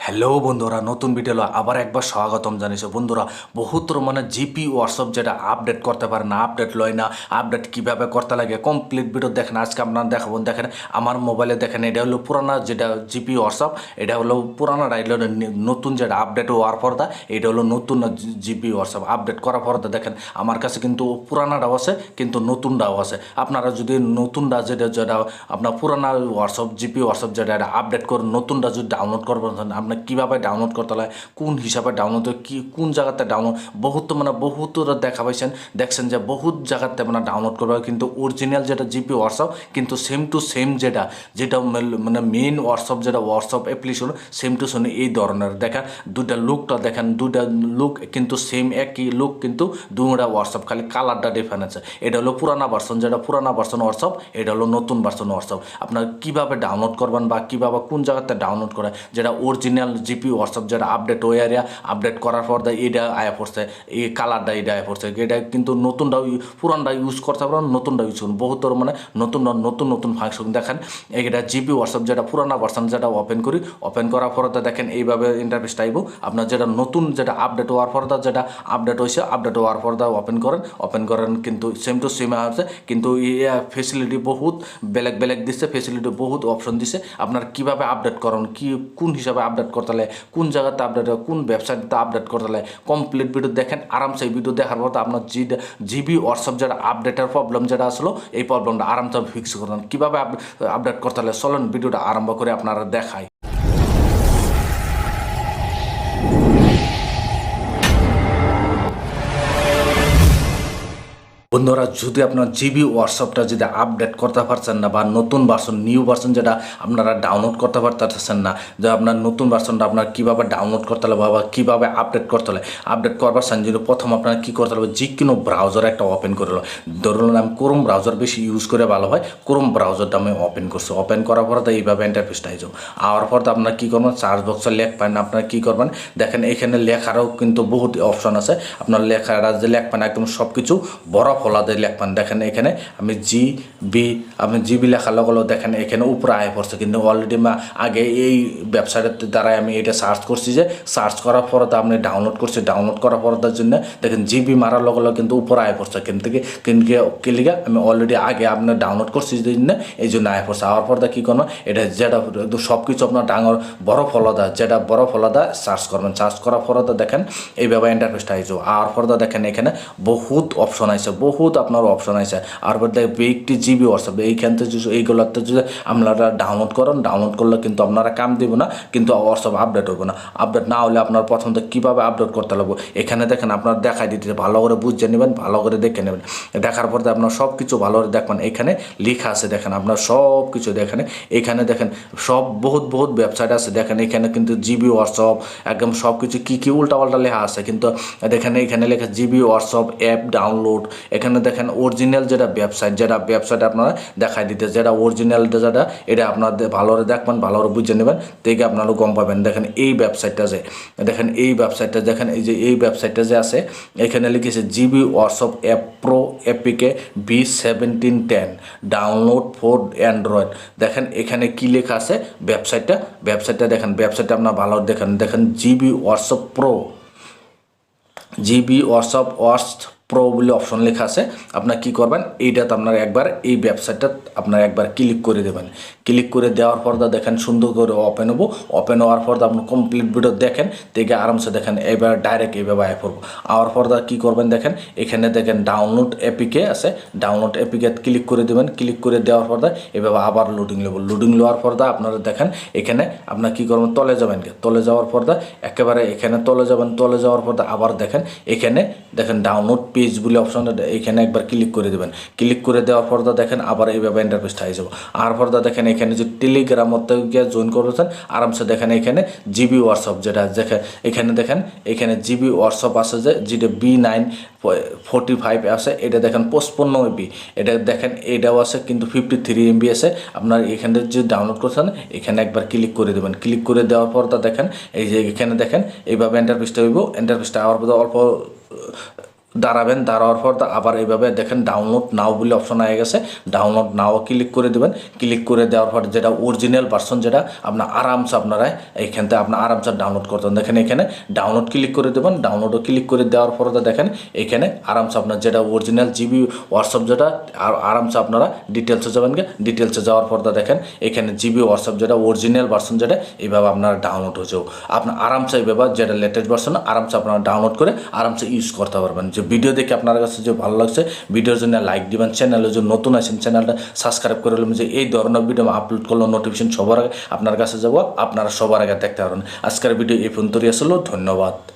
Hello বন্ধুরা, নতুন video আবার একবার স্বাগতম জানিয়েছে। বন্ধুরা, বহুতর জিপি হোয়াটসঅ্যাপ যেটা আপডেট করতে পারে না, আপডেট লয় না, আপডেট কীভাবে করতে লাগে কমপ্লিট ভিডিও দেখেন। আজকে আপনারা দেখাবো। দেখেন আমার মোবাইলে, দেখেন এটা হলো পুরানা যেটা জিপি হোয়াটসঅ্যাপ, এটা হলো পুরানাটা, এটা হলো নতুন যেটা আপডেট হওয়ার পর্দা, এটা হলো নতুন জিপি হোয়াটসঅ্যাপ আপডেট করার পর্দা। দেখেন আমার কাছে কিন্তু পুরানাটাও আছে, কিন্তু নতুনটাও আছে। আপনারা যদি নতুনটা যেটা যেটা আপনার পুরানা হোয়াটসঅ্যাপ জিপি হোয়াটসঅ্যাপ যেটা এটা আপডেট করে নতুনটা যদি ডাউনলোড করবেন, আপনার কীভাবে ডাউনলোড করতে হয়, কোন হিসাবে ডাউনলোড কি কোন জায়গাতে ডাউনলোড, বহুত দেখা পাইছেন, দেখছেন যে বহুত জায়গাতে ডাউনলোড করবে, কিন্তু অরিজিনাল যেটা জিপি হোয়াটসঅ্যাপ কিন্তু সেম টু সেম যেটা মেইন হোয়াটসঅ্যাপ যেটা WhatsApp application same to same এই ধরনের। দেখেন দুইটা লুকটা, দেখেন দুইটা লুক কিন্তু সেম, একই লুক কিন্তু দুটা হোয়াটসঅ্যাপ, খালি কালারটা ডিফারেন্স। এটা হলো পুরানা ভার্সন, যেটা পুরানা ভার্সন হোয়াটসঅ্যাপ, এটা হলো নতুন ভার্সন হোয়াটসঅ্যাপ। আপনার কীভাবে ডাউনলোড করবেন বা কীভাবে কোন জায়গাতে ডাউনলোড করে, যেটা অরিজিনাল জিপি হোয়াটসঅ্যাপ যেটা আপডেট হয়ে এরিয়া আপডেট করার পর এটা আয়া পড়ছে, এই কালারটা এটা আয়া পড়ছে। এটা কিন্তু নতুনটাও পুরানটা ইউজ করতে পারেন, নতুনটা ইউজ করুন। বহুতর নতুন নতুন নতুন ফাংশন। দেখেন এটা জিপি হোয়াটসঅ্যাপ যেটা পুরানা ভার্সন যেটা ওপেন করি, ওপেন করার পরে দেখেন এইভাবে ইন্টারফেসটা আইব। আপনার যেটা নতুন যেটা আপডেট হওয়ার পর্দা, যেটা আপডেট হয়েছে, আপডেট হওয়ার পর্দা ওপেন করেন কিন্তু সেম টু সেম আছে, কিন্তু ফেসিলিটি বহুত বেলেগ বেলেগ দিচ্ছে, ফেসিলিটি বহুত অপশন দিচ্ছে। আপনার কীভাবে আপডেট করেন, কি কোন হিসাবে আপডেট করতে হলে, কোন জায়গাতে আপডেট হয়, কোন ওয়েবসাইটতে আপডেট করতে হলে কমপ্লিট ভিডিও দেখেন। আরামসে এই ভিডিও দেখার পর আপনার জিবি হোয়াটসঅ্যাপ যেটা আপডেটের প্রবলেম যেটা আসলো, এই প্রবলেমটা আরামসে ফিক্স করেন। কীভাবে আপডেট করতে হলে চলেন ভিডিওটা আরম্ভ করে আপনারা দেখায়। বন্ধুরা, যদি আপনার জিবি হোয়াটসঅ্যাপটা যদি আপডেট করতে পারছেন না, বা নতুন ভার্সন নিউ ভার্সন যেটা আপনারা ডাউনলোড করতে পারতেছেন না, যে আপনার নতুন ভার্সনটা আপনার কীভাবে ডাউনলোড করতে হবে বা কীভাবে আপডেট করতে হবে, আপডেট করবার জন্য প্রথম আপনারা কী করতে হবে, যে কোনো ব্রাউজার একটা ওপেন করে নেব। ধরুন আমি ক্রোম ব্রাউজার বেশি ইউজ করে ভালো হয়, ক্রোম ব্রাউজারটা আমি ওপেন করছি। ওপেন করার পরে তো এইভাবে ইন্টারফেসটা আইব। আওয়ার পর তো আপনারা কী করবেন, সার্চ বক্সে লেখবেন। আপনারা কী করবেন, দেখেন এখানে লেখারও কিন্তু বহুত অপশন আছে। আপনার লেখাটা যে লেখবেন একদম সব কিছু বড় ফলাতে লেখবেন। দেখেন এখানে আমি জিবি লেখার লগে দেখেন এখানে উপরে আয় পড়ছে, কিন্তু অলরেডি আগে এই ওয়েবসাইটের দ্বারাই আমি এটা সার্চ করছি, যে সার্চ করার পরে তো আপনি ডাউনলোড করছি, ডাউনলোড করার পরে তার জন্য দেখেন জিবি মারার লগে কিন্তু উপরে আয় পড়ছে। কিন্তু লিখে আমি অলরেডি আগে আপনার ডাউনলোড করছি জন্য এই জন্য আয় পড়ছে। আওয়ার পর কী করবেন, এটা যেটা সব কিছু আপনার ডাঙর বড় ফলদা, যেটা বড় ফলদা সার্চ করবেন। সার্চ করার পরে তো দেখেন এইভাবে ইন্টারফেসটা আইজ। আর পর দেখেন এখানে বহুত অপশন আছে, বহুত আপনার অপশন আছে। আর একটি জিবি হোয়াটসঅ্যাপ এইখান থেকে এইগুলোতে যদি আপনারা ডাউনলোড করেন, ডাউনলোড করলে কিন্তু আপনারা কাম দিব না, কিন্তু হোয়াটসঅ্যাপ আপডেট হবে না। আপডেট না হলে আপনার প্রথমত কীভাবে আপডেট করতে লাগবে এখানে দেখেন আপনার দেখাই দিতে, ভালো করে বুঝে নেবেন, ভালো করে দেখে নেবেন। দেখার পর আপনার সব কিছু ভালো করে দেখবেন। এখানে লেখা আছে, দেখেন আপনার সব কিছু দেখেন। এখানে দেখেন সব বহুত ওয়েবসাইট আছে। দেখেন এখানে কিন্তু জিবি হোয়াটসঅ্যাপ একদম সব কিছু কী কী উল্টাপাল্টা লেখা আছে, কিন্তু দেখেন এখানে লেখা জিবি হোয়াটসঅ্যাপ অ্যাপ ডাউনলোড। এখানে দেখেন অরিজিনাল যেটা ওয়েবসাইট আপনারা দেখাই দিতে, যেটা অরিজিনালটা যেটা এটা আপনাদের ভালো করে দেখবেন, ভালো করে বুঝে নেবেন, থেকে আপনারা গম পাবেন। দেখেন এই ওয়েবসাইটটা যে, দেখেন এই ওয়েবসাইটটা, দেখেন এই যে এই ওয়েবসাইটটা যে আছে, এখানে লিখেছে GB WhatsApp app pro APK V1710 download for Android. দেখেন এখানে কি লেখা আছে ওয়েবসাইটটা দেখেন, ওয়েবসাইটটা আপনার ভালো দেখেন জিবি হোয়াটসঅ্যাপ প্রো বলে অপশন লেখা আছে। আপনার কী করবেন, এইটাতে আপনার একবার এই ওয়েবসাইটটা আপনার একবার ক্লিক করে দেবেন। ক্লিক করে দেওয়ার পর দেখেন সুন্দর করে ওপেন হবো। ওপেন হওয়ার পর আপনার কমপ্লিট ভিডিও দেখেন, দেখে আরামসে দেখেন এবার ডাইরেক্ট এইভাবে আয় পড়বো। আওয়ার পর কী করবেন, দেখেন এখানে দেখেন ডাউনলোড এপিকে আছে, ডাউনলোড এপিকে ক্লিক করে দেবেন। ক্লিক করে দেওয়ার পর এভাবে আবার লোডিং নেওয়ার পর আপনারা দেখেন এখানে আপনার কী করবেন, তলে যাবেন। তলে যাওয়ার পর একেবারে এখানে তলে যাবেন। তলে যাওয়ার পর আবার দেখেন এখানে দেখেন ডাউনলোড পেজ বলে অপশন, এখানে একবার ক্লিক করে দেবেন। ক্লিক করে দেওয়ার পর দেখেন আবার এইভাবে ইন্টারফেসটা হয়ে যাবো। আর পর দেখেন এখানে যে টেলিগ্রামতে গিয়ে জয়েন করবেন আরামসে। দেখেন এখানে জিবি হোয়াটসঅ্যাপ যেটা দেখেন, এখানে দেখেন এখানে জিবি হোয়াটসঅ্যাপ আছে, যেটা B945 আছে, এটা দেখেন 55 MB। এটা দেখেন এটাও আছে, কিন্তু 53 MB আছে। আপনার এখানে যে ডাউনলোড করছেন এখানে একবার ক্লিক করে দেবেন। ক্লিক করে দেওয়ার পর দেখেন এই যে এখানে দেখেন এইভাবে ইন্টারফেসটা হইব। ইন্টারফেসটা হওয়ার পর অল্প দাঁড়াবেন, দাঁড়াওয়ার পর আবার এইভাবে দেখেন ডাউনলোড নাও বলে অপশন আগে গেছে, ডাউনলোড নাও ক্লিক করে দেবেন। ক্লিক করে দেওয়ার পর যেটা অরিজিনাল ভার্সন যেটা আপনার আরামসে আপনারা এইখান থেকে আপনার আরামসে ডাউনলোড করতেন। দেখেন এখানে ডাউনলোড ক্লিক করে দেবেন। ডাউনলোডও ক্লিক করে দেওয়ার পর দেখেন এখানে আরামসে আপনার যেটা অরিজিনাল জিবি হোয়াটসঅ্যাপ যেটা আরামসে আপনারা ডিটেলসে যাবেন। ডিটেলসে যাওয়ার পর দেখেন এখানে জিবি হোয়াটসঅ্যাপ যেটা অরিজিনাল ভার্সন যেটা এইভাবে আপনারা ডাউনলোড হয়ে যাও। আপনার আরামসে এইভাবে যেটা লেটেস্ট ভার্সন আরামসে আপনারা ডাউনলোড করে আরামসে ইউজ করতে পারবেন। যে ভিডিও দেখে আপনার কাছে যে ভালো লাগছে ভিডিওর জন্য লাইক দিবেন, চ্যানেলে যে নতুন আছেন চ্যানেলটা সাবস্ক্রাইব করে নেবেন, যে এই ধরনের ভিডিও আপলোড করলে নোটিফিকেশন সবার আগে আপনার কাছে যাব, আপনারা সবার আগে দেখতে পারবেন। আজকের ভিডিও এই পর্যন্তই আসলে, ধন্যবাদ।